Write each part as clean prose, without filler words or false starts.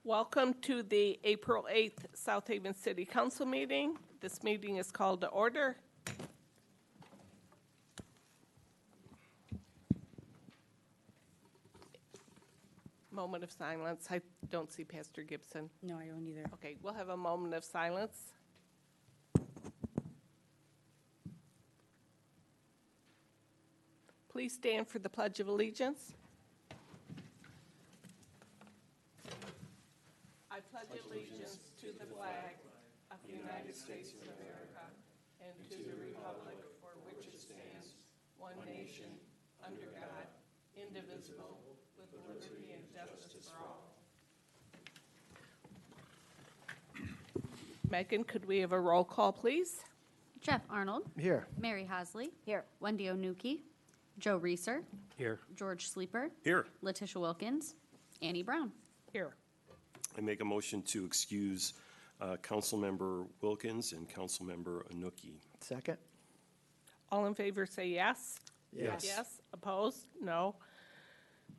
Welcome to the April 8th South Haven City Council meeting. This meeting is called to order. Moment of silence. I don't see Pastor Gibson. No, I don't either. Okay, we'll have a moment of silence. Please stand for the Pledge of Allegiance. I pledge allegiance to the flag of the United States of America and to the republic for which it stands, one nation, under God, indivisible, with liberty and justice for all. Megan, could we have a roll call, please? Jeff Arnold. Here. Mary Hasley. Here. Wendy Onuki. Joe Reeser. Here. George Sleeper. Here. Letitia Wilkins. Annie Brown. Here. I make a motion to excuse Councilmember Wilkins and Councilmember Anuki. Second? All in favor say yes. Yes. Yes. Opposed? No.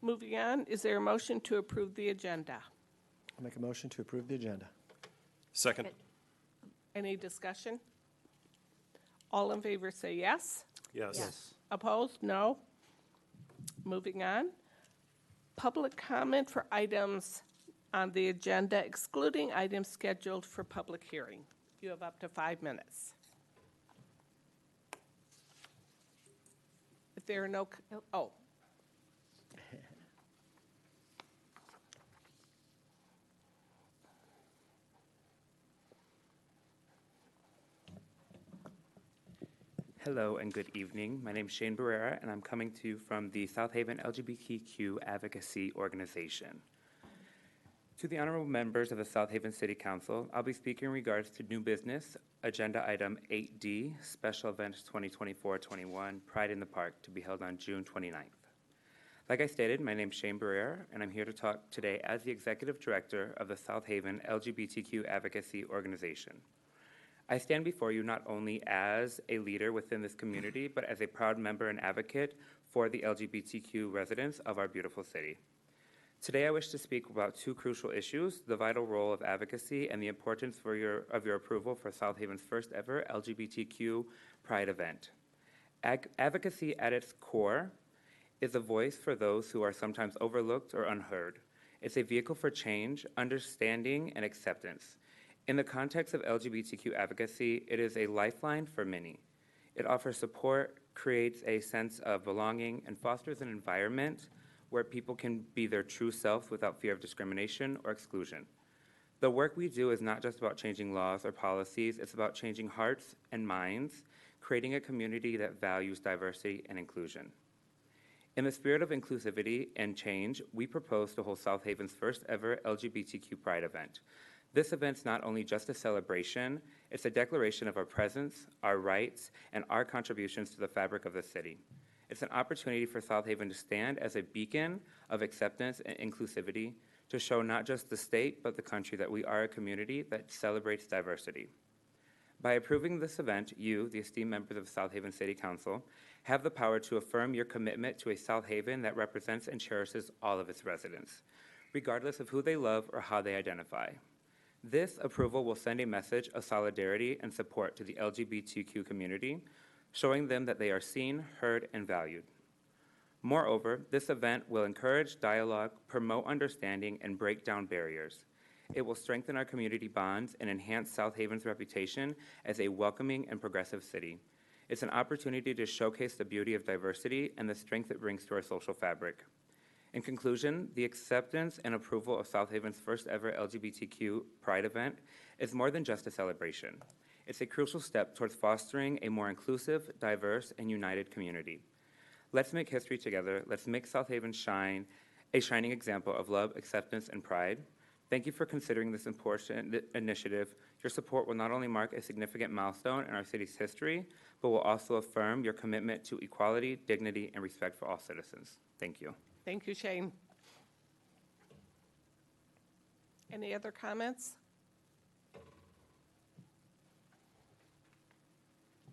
Moving on, is there a motion to approve the agenda? I'll make a motion to approve the agenda. Second. Any discussion? All in favor say yes. Yes. Opposed? No. Moving on. Public comment for items on the agenda excluding items scheduled for public hearing. You have up to 5 minutes. If there are no, oh. Hello and good evening. My name is Shane Barrera, and I'm coming to you from the South Haven LGBTQ Advocacy Organization. To the honorable members of the South Haven City Council, I'll be speaking in regards to new business, agenda item 8D, Special Events 2024-21, Pride in the Park, to be held on June 29th. Like I stated, my name is Shane Barrera, and I'm here to talk today as the Executive Director of the South Haven LGBTQ Advocacy Organization. I stand before you not only as a leader within this community, but as a proud member and advocate for the LGBTQ residents of our beautiful city. Today, I wish to speak about two crucial issues: the vital role of advocacy and the importance of your approval for South Haven's first ever LGBTQ Pride event. Advocacy at its core is a voice for those who are sometimes overlooked or unheard. It's a vehicle for change, understanding, and acceptance. In the context of LGBTQ advocacy, it is a lifeline for many. It offers support, creates a sense of belonging, and fosters an environment where people can be their true self without fear of discrimination or exclusion. The work we do is not just about changing laws or policies, it's about changing hearts and minds, creating a community that values diversity and inclusion. In the spirit of inclusivity and change, we propose to hold South Haven's first ever LGBTQ Pride event. This event's not only just a celebration, it's a declaration of our presence, our rights, and our contributions to the fabric of the city. It's an opportunity for South Haven to stand as a beacon of acceptance and inclusivity, to show not just the state, but the country that we are a community that celebrates diversity. By approving this event, you, the esteemed members of South Haven City Council, have the power to affirm your commitment to a South Haven that represents and cherishes all of its residents, regardless of who they love or how they identify. This approval will send a message of solidarity and support to the LGBTQ community, showing them that they are seen, heard, and valued. Moreover, this event will encourage dialogue, promote understanding, and break down barriers. It will strengthen our community bonds and enhance South Haven's reputation as a welcoming and progressive city. It's an opportunity to showcase the beauty of diversity and the strength it brings to our social fabric. In conclusion, the acceptance and approval of South Haven's first ever LGBTQ Pride event is more than just a celebration. It's a crucial step towards fostering a more inclusive, diverse, and united community. Let's make history together. Let's make South Haven shine, a shining example of love, acceptance, and pride. Thank you for considering this important initiative. Your support will not only mark a significant milestone in our city's history, but will also affirm your commitment to equality, dignity, and respect for all citizens. Thank you. Thank you, Shane. Any other comments?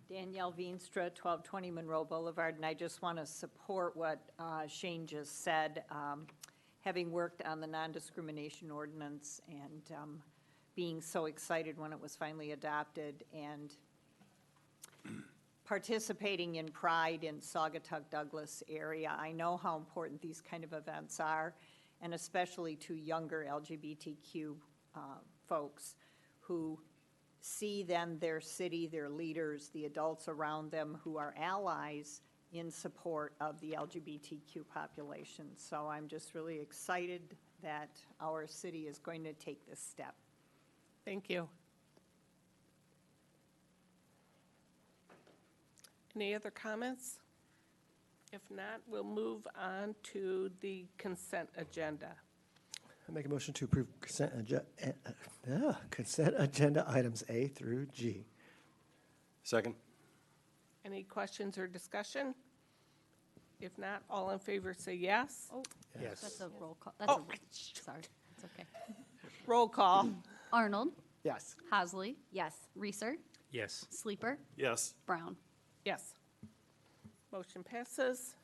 Danielle Veenstra, 1220 Monroe Boulevard, and I just want to support what Shane just said. having worked on the non-discrimination ordinance and being so excited when it was finally adopted, and participating in Pride in Saugatuck Douglas area. I know how important these kind of events are, and especially to younger LGBTQ folks who see then their city, their leaders, the adults around them who are allies in support of the LGBTQ population. So I'm just really excited that our city is going to take this step. Thank you. Any other comments? If not, we'll move on to the consent agenda. I make a motion to approve consent agenda items A through G. Second? Any questions or discussion? If not, all in favor say yes. Yes. That's a roll call. That's Oh. sorry, it's okay. Roll call. Arnold, Yes. Hasley, Yes. Reeser, Yes. Sleeper, Yes. Brown. Yes. Motion passes.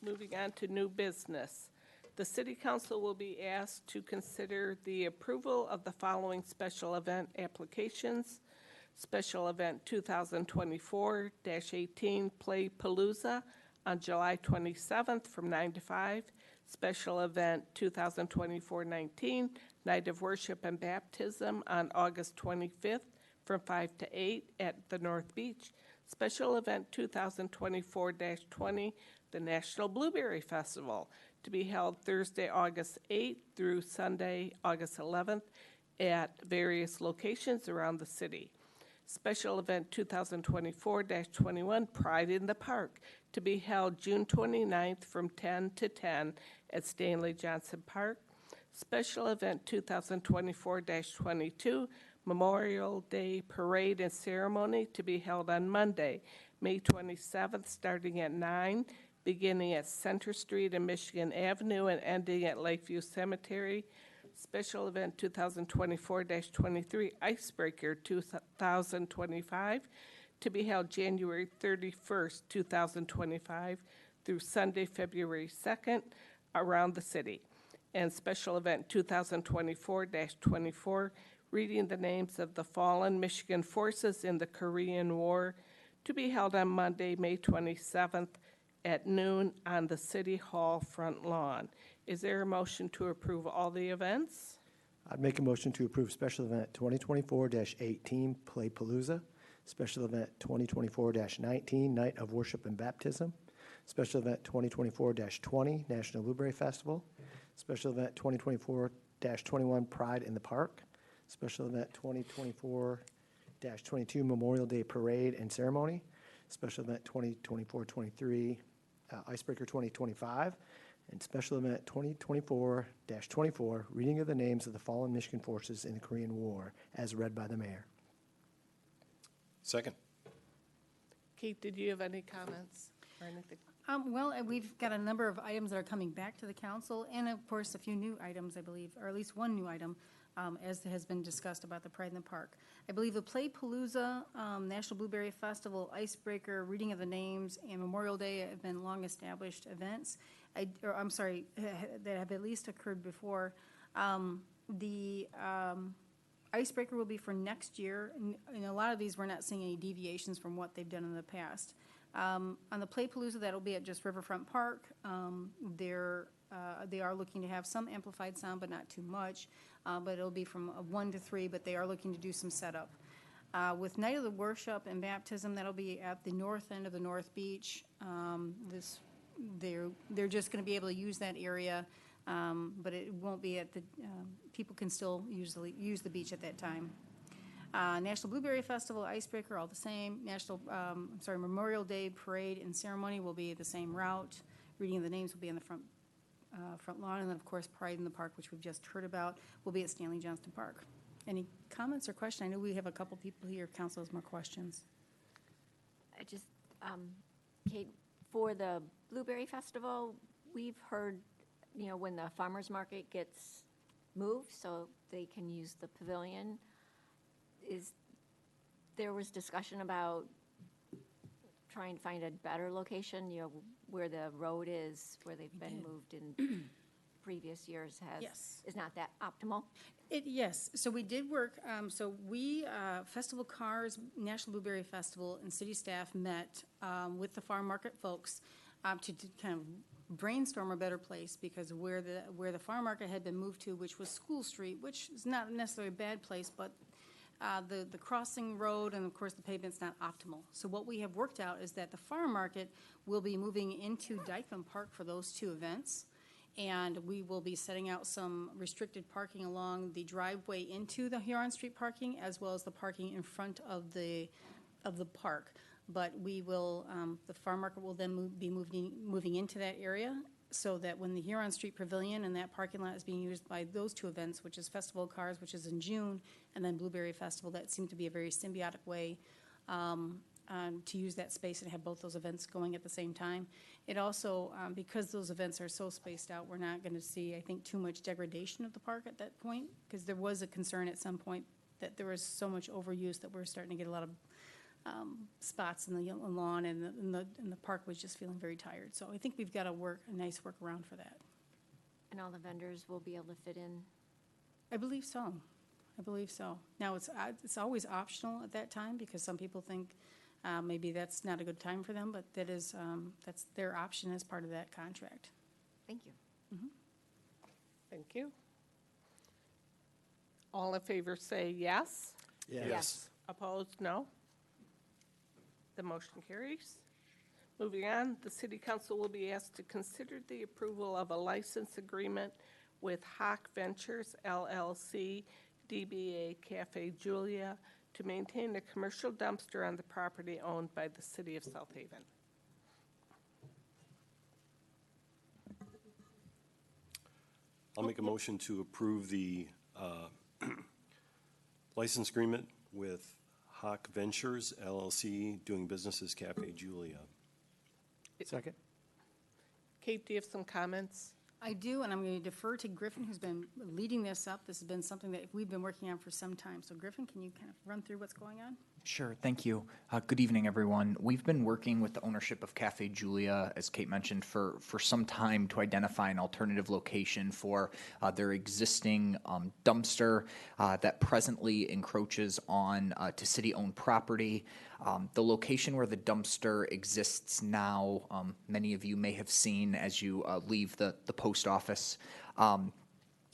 Moving on to new business. The city council will be asked to consider the approval of the following special event applications. Special event 2024-18 Play Palooza on July 27th from 9 to 5. Special event 2024-19 Night of Worship and Baptism on August 25th from 5 to 8 at the North Beach. Special event 2024-20, the National Blueberry Festival, to be held Thursday, August 8th through Sunday, August 11th at various locations around the city. Special event 2024-21, Pride in the Park, to be held June 29th from 10 to 10 at Stanley Johnson Park. Special event 2024-22, Memorial Day Parade and Ceremony, to be held on Monday, May 27th, starting at 9, beginning at Center Street and Michigan Avenue and ending at Lakeview Cemetery. Special event 2024-23, Icebreaker 2025, to be held January 31st, 2025 through Sunday, February 2nd, around the city. And special event 2024-24, reading the names of the fallen Michigan forces in the Korean War, to be held on Monday, May 27th at noon on the City Hall front lawn. Is there a motion to approve all the events? I'd make a motion to approve special event 2024-18 Play Palooza, special event 2024-19 Night of Worship and Baptism, special event 2024-20 National Blueberry Festival, special event 2024-21 Pride in the Park, special event 2024-22 Memorial Day Parade and Ceremony, special event 2024-23 Icebreaker 2025, and special event 2024-24 reading of the names of the fallen Michigan forces in the Korean War as read by the mayor. Second? Kate, did you have any comments or anything? Well, we've got a number of items that are coming back to the council, and of course, a few new items, I believe, or at least one new item, as has been discussed about the Pride in the Park. I believe the Play Palooza, National Blueberry Festival, Icebreaker, Reading of the Names, and Memorial Day have been long-established events, that have at least occurred before. The Icebreaker will be for next year, and a lot of these, we're not seeing any deviations from what they've done in the past. On the Play Palooza, that'll be at just Riverfront Park. They are looking to have some amplified sound, but not too much. But it'll be from 1 to 3, but they are looking to do some setup. With Night of the Worship and Baptism, that'll be at the north end of the North Beach. They're just going to be able to use that area, but it won't be at the. People can still usually use the beach at that time. National Blueberry Festival, Icebreaker, all the same. Memorial Day Parade and Ceremony will be the same route. Reading of the names will be in the front lawn, and then, of course, Pride in the Park, which we've just heard about, will be at Stanley Johnston Park. Any comments or questions? I know we have a couple people here. Council has more questions. I just, Kate, for the Blueberry Festival, we've heard, when the farmer's market gets moved so they can use the pavilion, there was discussion about trying to find a better location, where the road is, where they've been moved in previous years has, Yes. is not that optimal? Yes, so we did work, so we, Festival Cars, National Blueberry Festival, and city staff met with the farm market folks to kind of brainstorm a better place, because where the farm market had been moved to, which was School Street, which is not necessarily a bad place, but the crossing road and of course the pavement's not optimal. So what we have worked out is that the farm market will be moving into Dyckman Park for those two events. And we will be setting out some restricted parking along the driveway into the Huron Street parking, as well as the parking in front of the park. But we will, the farm market will then be moving into that area, so that when the Huron Street Pavilion and that parking lot is being used by those two events, which is Festival of Cars, which is in June, and then Blueberry Festival, that seemed to be a very symbiotic way to use that space and have both those events going at the same time. It also, because those events are so spaced out, we're not going to see, I think, too much degradation of the park at that point, because there was a concern at some point that there was so much overuse that we're starting to get a lot of spots in the lawn, and the park was just feeling very tired. So I think we've got a nice workaround for that. And all the vendors will be able to fit in? I believe so. Now, it's always optional at that time, because some people think maybe that's not a good time for them, but that's their option as part of that contract. Thank you. Thank you. All in favor say yes. Yes. Opposed, no. The motion carries. Moving on, the City Council will be asked to consider the approval of a license agreement with Hawk Ventures LLC, DBA Cafe Julia, to maintain a commercial dumpster on the property owned by the City of South Haven. I'll make a motion to approve the license agreement with Hawk Ventures LLC, doing business as Cafe Julia. Second. Kate, do you have some comments? I do, and I'm going to defer to Griffin, who's been leading this up. This has been something that we've been working on for some time. So Griffin, can you kind of run through what's going on? Sure, thank you. Good evening, everyone. We've been working with the ownership of Cafe Julia, as Kate mentioned, for some time to identify an alternative location for their existing dumpster that presently encroaches on to city-owned property. The location where the dumpster exists now, many of you may have seen as you leave the post office.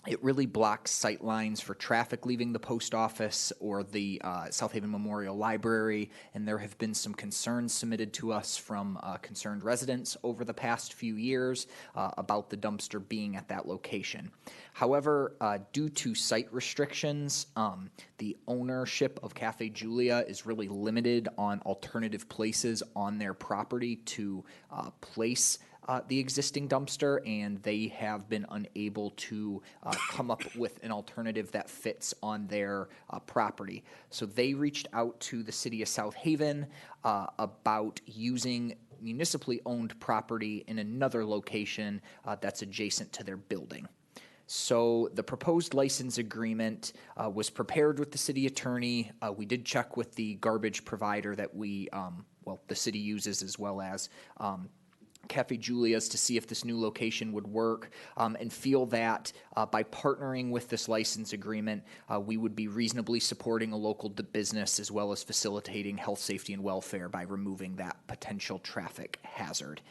It really blocks sight lines for traffic leaving the post office or the South Haven Memorial Library, and there have been some concerns submitted to us from concerned residents over the past few years about the dumpster being at that location. However, due to site restrictions, the ownership of Cafe Julia is really limited on alternative places on their property to place the existing dumpster, and they have been unable to come up with an alternative that fits on their property. So they reached out to the city of South Haven about using municipally owned property in another location that's adjacent to their building. So the proposed license agreement was prepared with the city attorney. We did check with the garbage provider that the city uses, as well as Cafe Julia's, to see if this new location would work, and feel that by partnering with this license agreement, we would be reasonably supporting a local business, as well as facilitating health, safety, and welfare by removing that potential traffic hazard.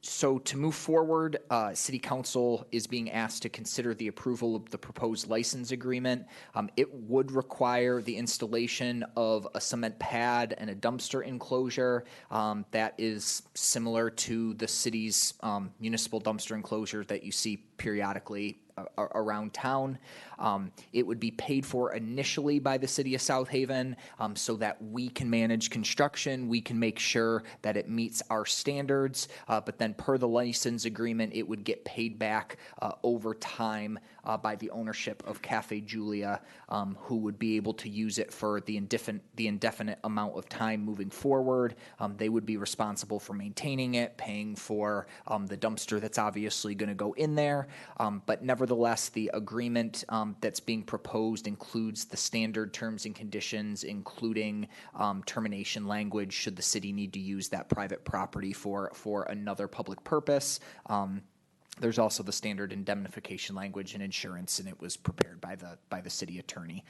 So to move forward, City Council is being asked to consider the approval of the proposed license agreement. It would require the installation of a cement pad and a dumpster enclosure that is similar to the city's municipal dumpster enclosure that you see periodically around town. It would be paid for initially by the city of South Haven so that we can manage construction, we can make sure that it meets our standards, but then per the license agreement, it would get paid back over time by the ownership of Cafe Julia, who would be able to use it for the indefinite amount of time moving forward. They would be responsible for maintaining it, paying for the dumpster that's obviously going to go in there, but nevertheless, the agreement that's being proposed includes the standard terms and conditions, including termination language should the city need to use that private property for another public purpose. There's also the standard indemnification language and insurance, and it was prepared by the city attorney.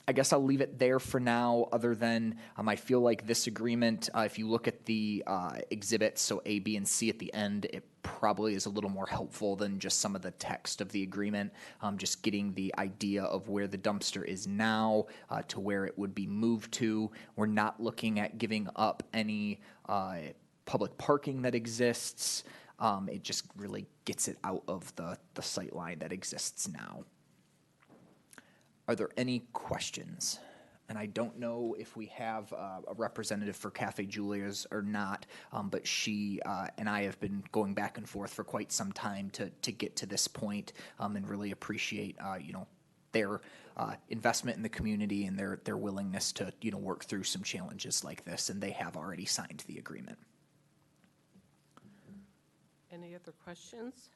I guess I'll leave it there for now, other than I feel like this agreement, if you look at the exhibits, so A, B, and C at the end, it probably is a little more helpful than just some of the text of the agreement, just getting the idea of where the dumpster is now to where it would be moved to. We're not looking at giving up any public parking that exists. It just really gets it out of the sight line that exists now. Are there any questions? And I don't know if we have a representative for Cafe Julia's or not, but she and I have been going back and forth for quite some time to get to this point, and really appreciate their investment in the community and their willingness to work through some challenges like this, and they have already signed the agreement. Any other questions?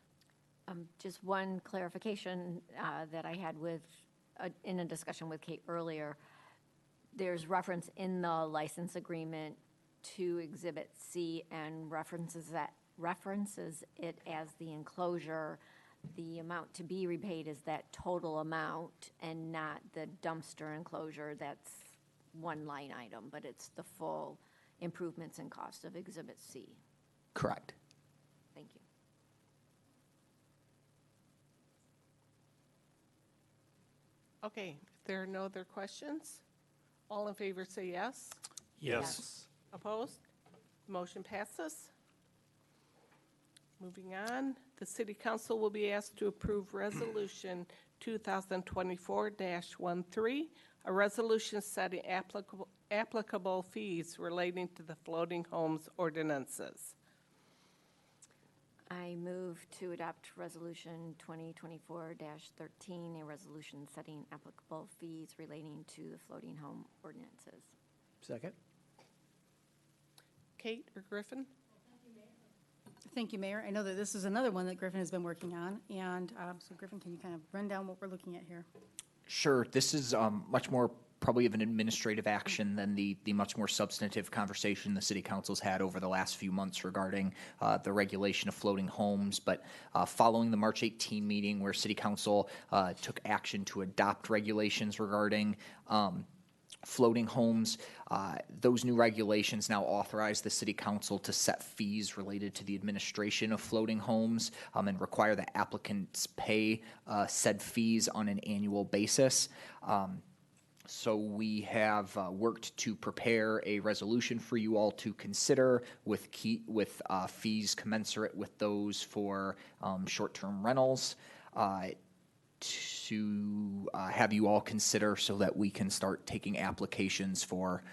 Just one clarification that I had in a discussion with Kate earlier. There's reference in the license agreement to Exhibit C and references it as the enclosure. The amount to be repaid is that total amount and not the dumpster enclosure. That's one line item, but it's the full improvements and cost of Exhibit C. Correct. Thank you. Okay, if there are no other questions, all in favor say yes. Yes. Opposed? Motion passes. Moving on, the City Council will be asked to approve Resolution 2024-13, a resolution setting applicable fees relating to the floating homes ordinances. I move to adopt Resolution 2024-13, a resolution setting applicable fees relating to the floating home ordinances. Second? Kate or Griffin? Thank you, Mayor. I know that this is another one that Griffin has been working on, and so Griffin, can you kind of run down what we're looking at here? Sure. This is much more probably of an administrative action than the much more substantive conversation the City Council's had over the last few months regarding the regulation of floating homes. But following the March 18 meeting where City Council took action to adopt regulations regarding floating homes, those new regulations now authorize the City Council to set fees related to the administration of floating homes and require that applicants pay said fees on an annual basis. So we have worked to prepare a resolution for you all to consider with fees commensurate with those for short-term rentals to have you all consider so that we can start taking applications for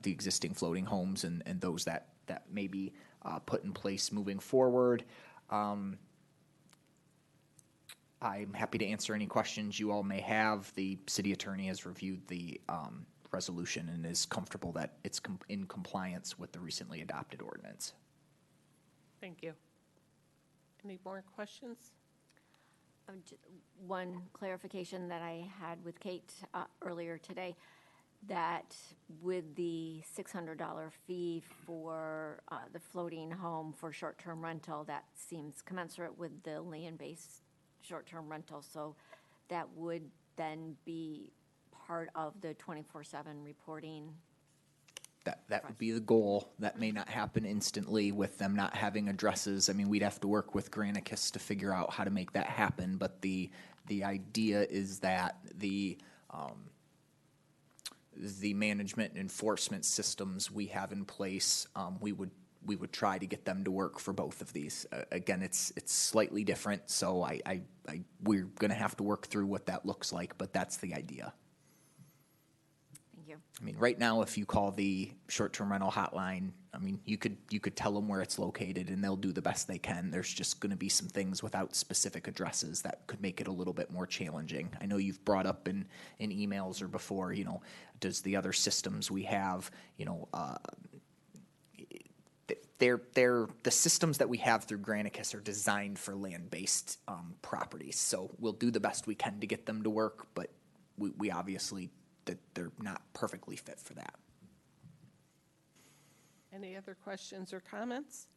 the existing floating homes and those that may be put in place moving forward. I'm happy to answer any questions you all may have. The city attorney has reviewed the resolution and is comfortable that it's in compliance with the recently adopted ordinance. Thank you. Any more questions? One clarification that I had with Kate earlier today, that with the $600 fee for the floating home for short-term rental, that seems commensurate with the land-based short-term rental, so that would then be part of the 24/7 reporting. That would be the goal. That may not happen instantly with them not having addresses. I mean, we'd have to work with Granicus to figure out how to make that happen, but the idea is that the management and enforcement systems we have in place, we would try to get them to work for both of these. Again, it's slightly different, so we're going to have to work through what that looks like, but that's the idea. Thank you. I mean, right now, if you call the short-term rental hotline, I mean, you could tell them where it's located, and they'll do the best they can. There's just going to be some things without specific addresses that could make it a little bit more challenging. I know you've brought up in emails or before, does the other systems we have, the systems that we have through Granicus are designed for land-based properties. So we'll do the best we can to get them to work, but we obviously that they're not perfectly fit for that. Any other questions or comments?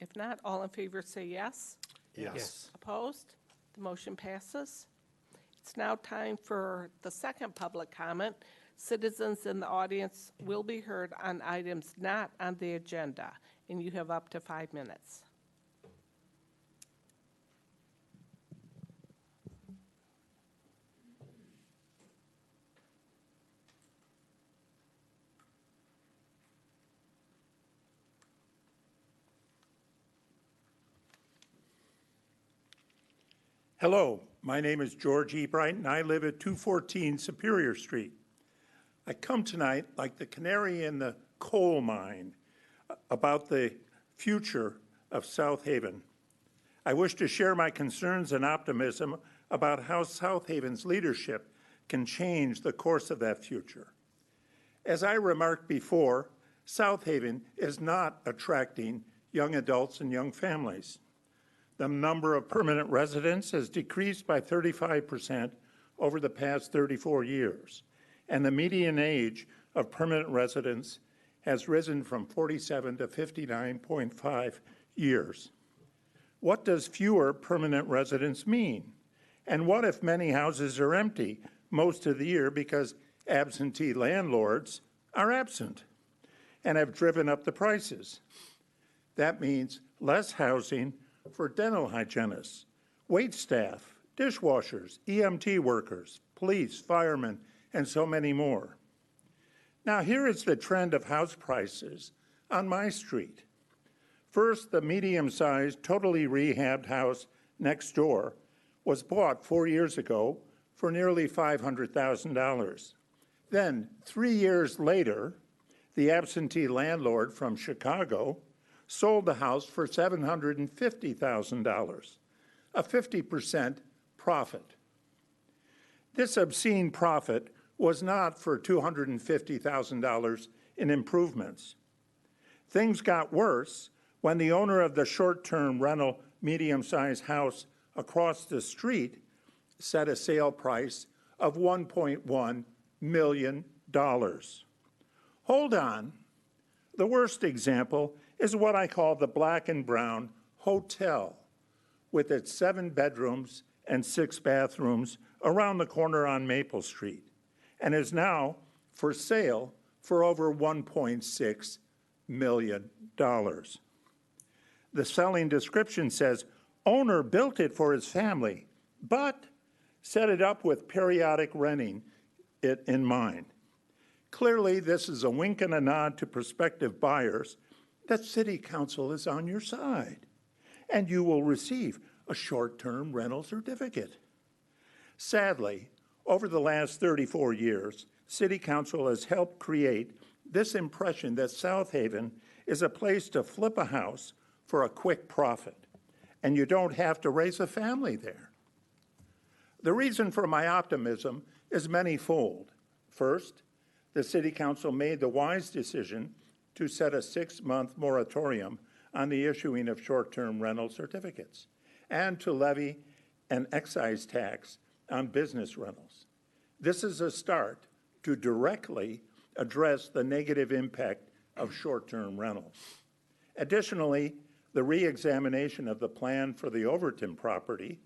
If not, all in favor say yes. Yes. Opposed? The motion passes. It's now time for the second public comment. Citizens in the audience will be heard on items not on the agenda, and you have up to 5 minutes. Hello, my name is George Ebright, and I live at 214 Superior Street. I come tonight like the canary in the coal mine about the future of South Haven. I wish to share my concerns and optimism about how South Haven's leadership can change the course of that future. As I remarked before, South Haven is not attracting young adults and young families. The number of permanent residents has decreased by 35% over the past 34 years, and the median age of permanent residents has risen from 47 to 59.5 years. What does fewer permanent residents mean? And what if many houses are empty most of the year because absentee landlords are absent and have driven up the prices? That means less housing for dental hygienists, wait staff, dishwashers, EMT workers, police, firemen, and so many more. Now, here is the trend of house prices on my street. First, the medium-sized, totally rehabbed house next door was bought 4 years ago for nearly $500,000. Then, 3 years later, the absentee landlord from Chicago sold the house for $750,000, a 50% profit. This obscene profit was not for $250,000 in improvements. Things got worse when the owner of the short-term rental medium-sized house across the street set a sale price of $1.1 million. Hold on. The worst example is what I call the Black and Brown Hotel, with its 7 bedrooms and 6 bathrooms around the corner on Maple Street, and is now for sale for over $1.6 million. The selling description says, owner built it for his family, but set it up with periodic renting it in mind. Clearly, this is a wink and a nod to prospective buyers that City Council is on your side, and you will receive a short-term rental certificate. Sadly, over the last 34 years, City Council has helped create this impression that South Haven is a place to flip a house for a quick profit, and you don't have to raise a family there. The reason for my optimism is many-fold. First, the City Council made the wise decision to set a 6-month moratorium on the issuing of short-term rental certificates and to levy an excise tax on business rentals. This is a start to directly address the negative impact of short-term rentals. Additionally, the re-examination of the plan for the Overton property,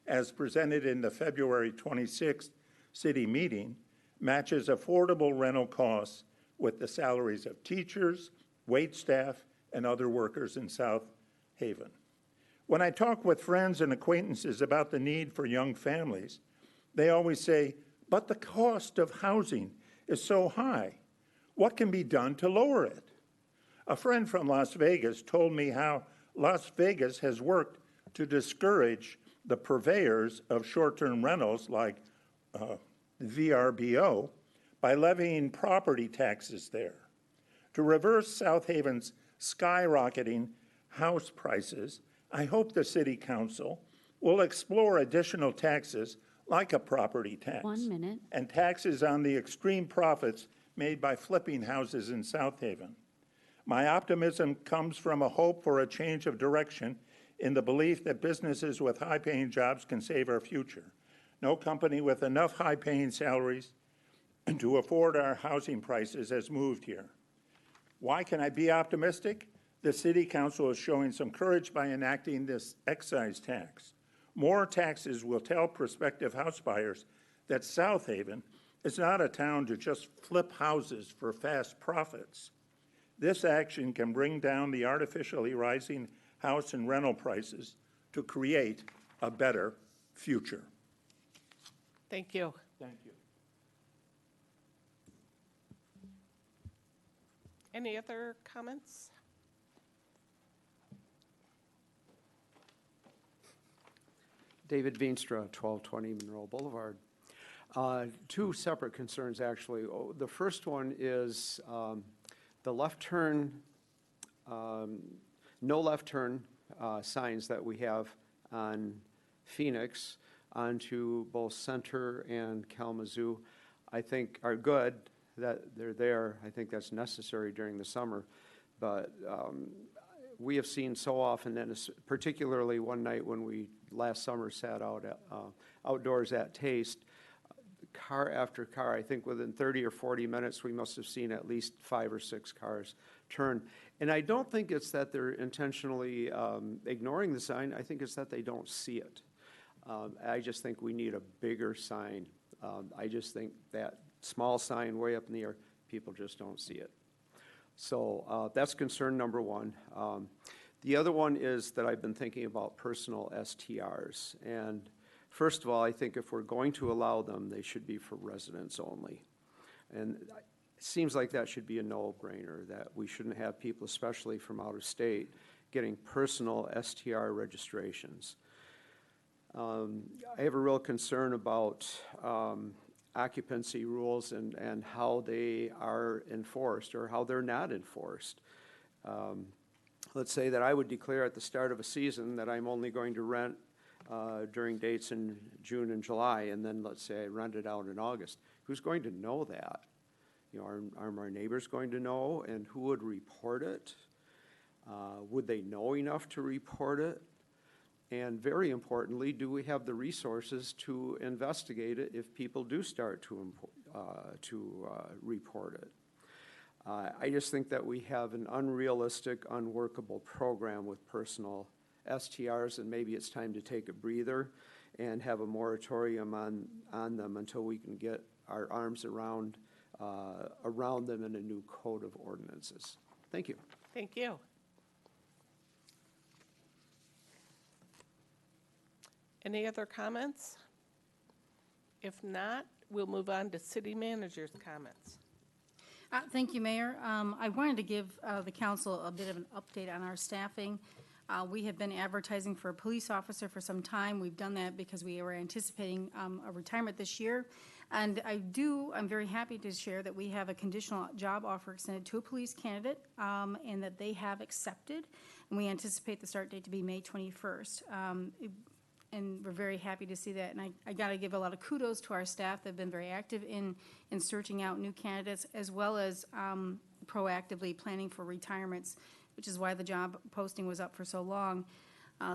as presented in the February 26th city meeting, matches affordable rental costs with the salaries of teachers, wait staff, and other workers in South Haven. When I talk with friends and acquaintances about the need for young families, they always say, but the cost of housing is so high. What can be done to lower it? A friend from Las Vegas told me how Las Vegas has worked to discourage the purveyors of short-term rentals like VRBO by levying property taxes there. To reverse South Haven's skyrocketing house prices, I hope the City Council will explore additional taxes like a property tax. 1 minute. And taxes on the extreme profits made by flipping houses in South Haven. My optimism comes from a hope for a change of direction in the belief that businesses with high-paying jobs can save our future. No company with enough high-paying salaries to afford our housing prices has moved here. Why can I be optimistic? the city council is showing some courage by enacting this excise tax. More taxes will tell prospective house buyers that South Haven is not a town to just flip houses for fast profits. This action can bring down the artificially rising house and rental prices to create a better future. Thank you. Thank you. Any other comments? David Veenstra, 1220 Monroe Boulevard. Two separate concerns, actually. The first one is the left turn, no left turn signs that we have on Phoenix onto both Center and Kalamazoo, I think are good that they're there. I think that's necessary during the summer. But we have seen so often, and particularly one night when we last summer sat outdoors at Taste, car after car, I think within 30 or 40 minutes, we must have seen at least 5 or 6 cars turn. And I don't think it's that they're intentionally ignoring the sign. I think it's that they don't see it. I just think we need a bigger sign. I just think that small sign way up in the air, people just don't see it. So that's concern number one. The other one is that I've been thinking about personal STRs. And first of all, I think if we're going to allow them, they should be for residents only. And it seems like that should be a no-brainer, that we shouldn't have people, especially from out of state, getting personal STR registrations. I have a real concern about occupancy rules and how they are enforced or how they're not enforced. Let's say that I would declare at the start of a season that I'm only going to rent during dates in June and July, and then let's say I rent it out in August. Who's going to know that? You know, are our neighbors going to know, and who would report it? Would they know enough to report it? And very importantly, do we have the resources to investigate it if people do start to report it? I just think that we have an unrealistic, unworkable program with personal STRs, and maybe it's time to take a breather and have a moratorium on them until we can get our arms around them in a new code of ordinances. Thank you. Thank you. Any other comments? If not, we'll move on to city manager's comments. Thank you, Mayor. I wanted to give the council a bit of an update on our staffing. We have been advertising for a police officer for some time. We've done that because we were anticipating a retirement this year. And I'm very happy to share that we have a conditional job offer extended to a police candidate and that they have accepted. And we anticipate the start date to be May 21st. And we're very happy to see that. And I got to give a lot of kudos to our staff that have been very active in searching out new candidates, as well as proactively planning for retirements, which is why the job posting was up for so long.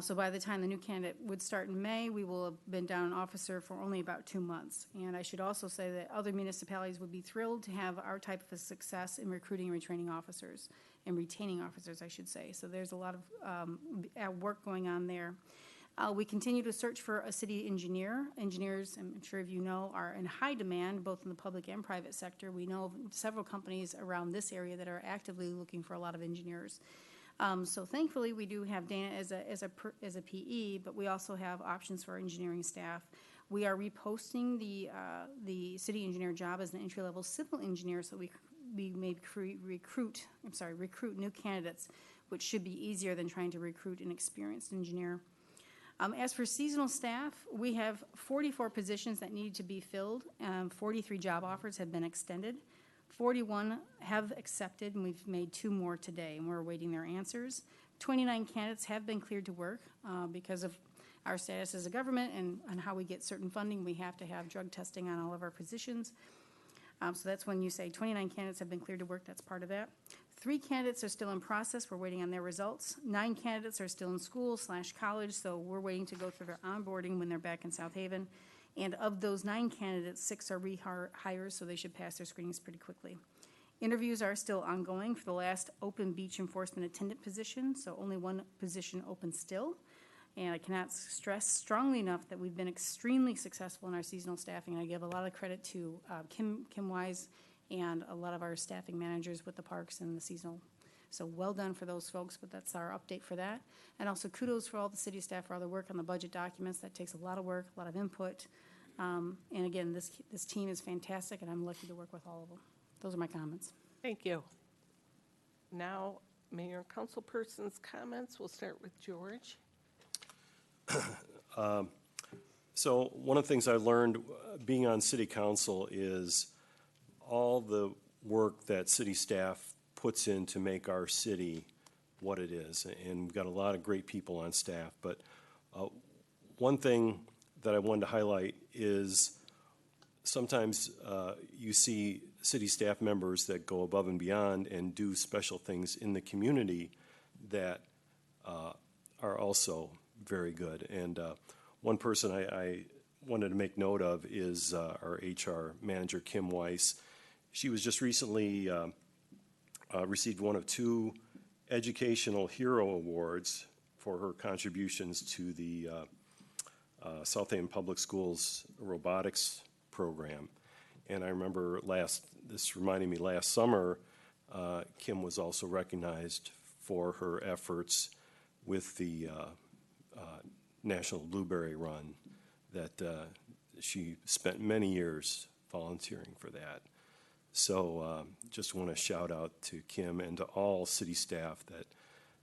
So by the time the new candidate would start in May, we will have been down an officer for only about 2 months. And I should also say that other municipalities would be thrilled to have our type of a success in recruiting and retraining officers, and retaining officers, I should say. So there's a lot of work going on there. We continue to search for a city engineer. Engineers, I'm sure you know, are in high demand, both in the public and private sector. We know of several companies around this area that are actively looking for a lot of engineers. So thankfully, we do have Dana as a PE, but we also have options for engineering staff. We are reposting the city engineer job as an entry-level civil engineer, so we may recruit new candidates, which should be easier than trying to recruit an experienced engineer. As for seasonal staff, we have 44 positions that need to be filled. 43 job offers have been extended. 41 have accepted, and we've made 2 more today, and we're awaiting their answers. 29 candidates have been cleared to work because of our status as a government and how we get certain funding. We have to have drug testing on all of our positions. So that's when you say 29 candidates have been cleared to work, that's part of that. 3 candidates are still in process. We're waiting on their results. 9 candidates are still in school/college, so we're waiting to go through their onboarding when they're back in South Haven. And of those 9 candidates, 6 are rehires, so they should pass their screenings pretty quickly. Interviews are still ongoing for the last open beach enforcement attendant position, so only one position open still. And I cannot stress strongly enough that we've been extremely successful in our seasonal staffing. I give a lot of credit to Kim Wise and a lot of our staffing managers with the parks and the seasonal. So well done for those folks, but that's our update for that. And also kudos for all the city staff for all their work on the budget documents. That takes a lot of work, a lot of input. And again, this team is fantastic, and I'm lucky to work with all of them. Those are my comments. Thank you. Now, Mayor and Councilperson's comments. We'll start with George. So one of the things I learned being on city council is all the work that city staff puts in to make our city what it is. And we've got a lot of great people on staff. But one thing that I wanted to highlight is sometimes you see city staff members that go above and beyond and do special things in the community that are also very good. And one person I wanted to make note of is our HR manager, Kim Weiss. She was just recently received one of 2 Educational Hero Awards for her contributions to the South Haven Public Schools robotics program. And I remember this reminded me last summer, Kim was also recognized for her efforts with the National Blueberry Run, that she spent many years volunteering for that. So just want to shout out to Kim and to all city staff that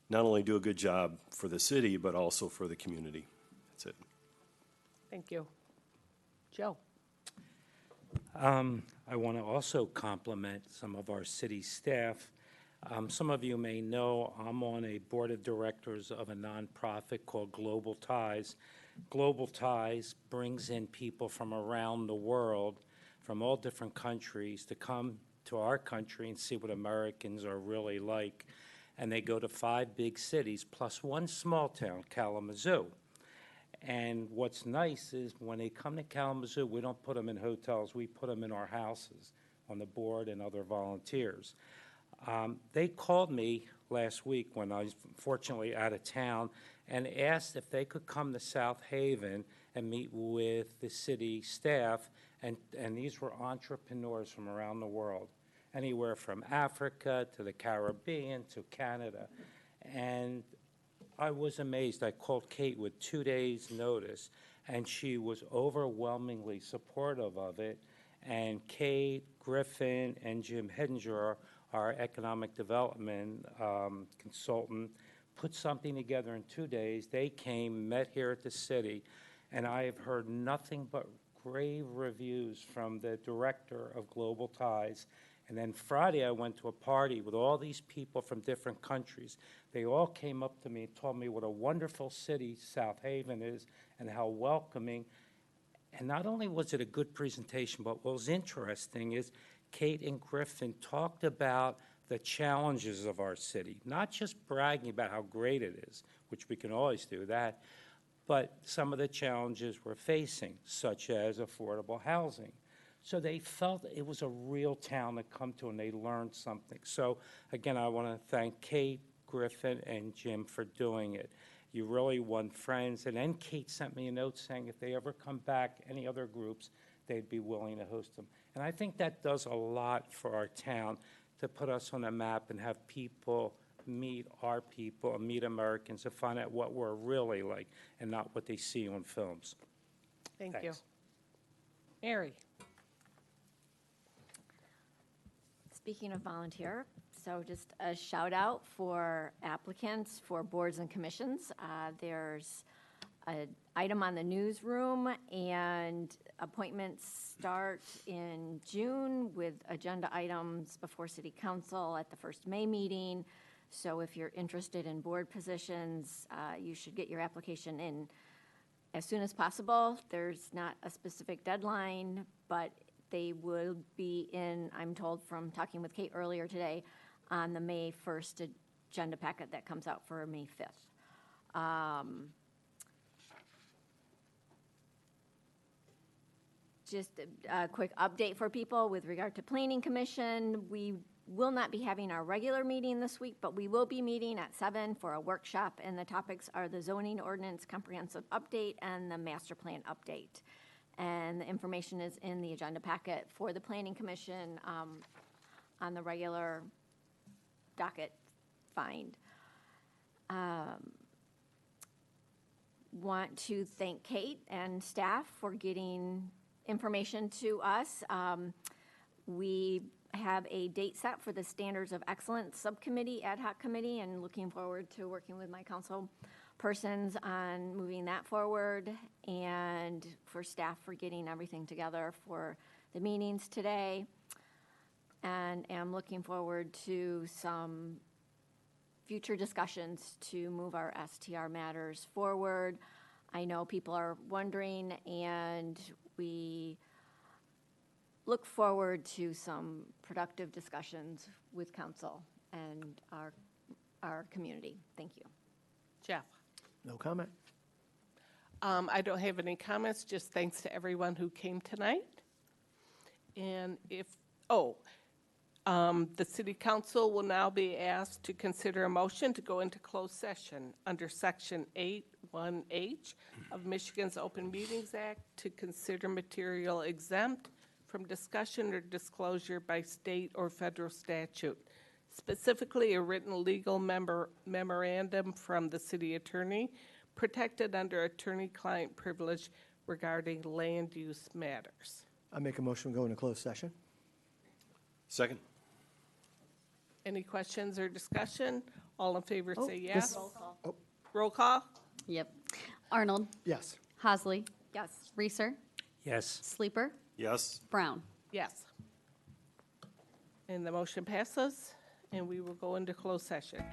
not only do a good job for the city, but also for the community. That's it. Thank you. Joe. I want to also compliment some of our city staff. Some of you may know I'm on a board of directors of a nonprofit called Global Ties. Global Ties brings in people from around the world, from all different countries, to come to our country and see what Americans are really like. And they go to 5 big cities plus one small town, Kalamazoo. And what's nice is when they come to Kalamazoo, we don't put them in hotels, we put them in our houses on the board and other volunteers. They called me last week when I was fortunately out of town and asked if they could come to South Haven and meet with the city staff, and these were entrepreneurs from around the world, anywhere from Africa to the Caribbean to Canada. And I was amazed. I called Kate with 2 days' notice, and she was overwhelmingly supportive of it. And Kate, Griffin, and Jim Hedinger, our economic development consultant, put something together in 2 days. They came, met here at the city, and I have heard nothing but rave reviews from the director of Global Ties. And then Friday, I went to a party with all these people from different countries. They all came up to me and told me what a wonderful city South Haven is and how welcoming. And not only was it a good presentation, but what was interesting is Kate and Griffin talked about the challenges of our city, not just bragging about how great it is, which we can always do that, but some of the challenges we're facing, such as affordable housing. So they felt it was a real town to come to, and they learned something. So again, I want to thank Kate, Griffin, and Jim for doing it. You really won friends. And then Kate sent me a note saying if they ever come back, any other groups, they'd be willing to host them. And I think that does a lot for our town to put us on a map and have people meet our people and meet Americans and find out what we're really like and not what they see on films. Thank you. Thanks. Mary. Speaking of volunteer, so just a shout out for applicants for boards and commissions. There's an item on the newsroom, and appointments start in June with agenda items before City Council at the first May meeting. So if you're interested in board positions, you should get your application in as soon as possible. There's not a specific deadline, but they will be in, I'm told from talking with Kate earlier today, on the May 1st agenda packet that comes out for May 5th. Just a quick update for people with regard to Planning Commission. We will not be having our regular meeting this week, but we will be meeting at 7 for a workshop, and the topics are the zoning ordinance comprehensive update and the master plan update. And the information is in the agenda packet for the Planning Commission on the regular docket find. Want to thank Kate and staff for getting information to us. We have a date set for the Standards of Excellence Subcommittee, Ad Hoc Committee, and looking forward to working with my council persons on moving that forward, and for staff for getting everything together for the meetings today. And am looking forward to some future discussions to move our STR matters forward. I know people are wondering, and we look forward to some productive discussions with council and our community. Thank you. Jeff? No comment. I don't have any comments, just thanks to everyone who came tonight. And the city council will now be asked to consider a motion to go into closed session under section 8(1)H of Michigan's Open Meetings Act to consider material exempt from discussion or disclosure by state or federal statute, specifically a written legal memorandum from the city attorney protected under attorney-client privilege regarding land use matters. I make a motion to go into closed session. Second? Any questions or discussion? All in favor say yes. this- Roll call? Yep. Arnold, Yes. Hasley, Yes. Reeser, Yes. Sleeper, Yes? Brown. Yes. And the motion passes, and we will go into closed session.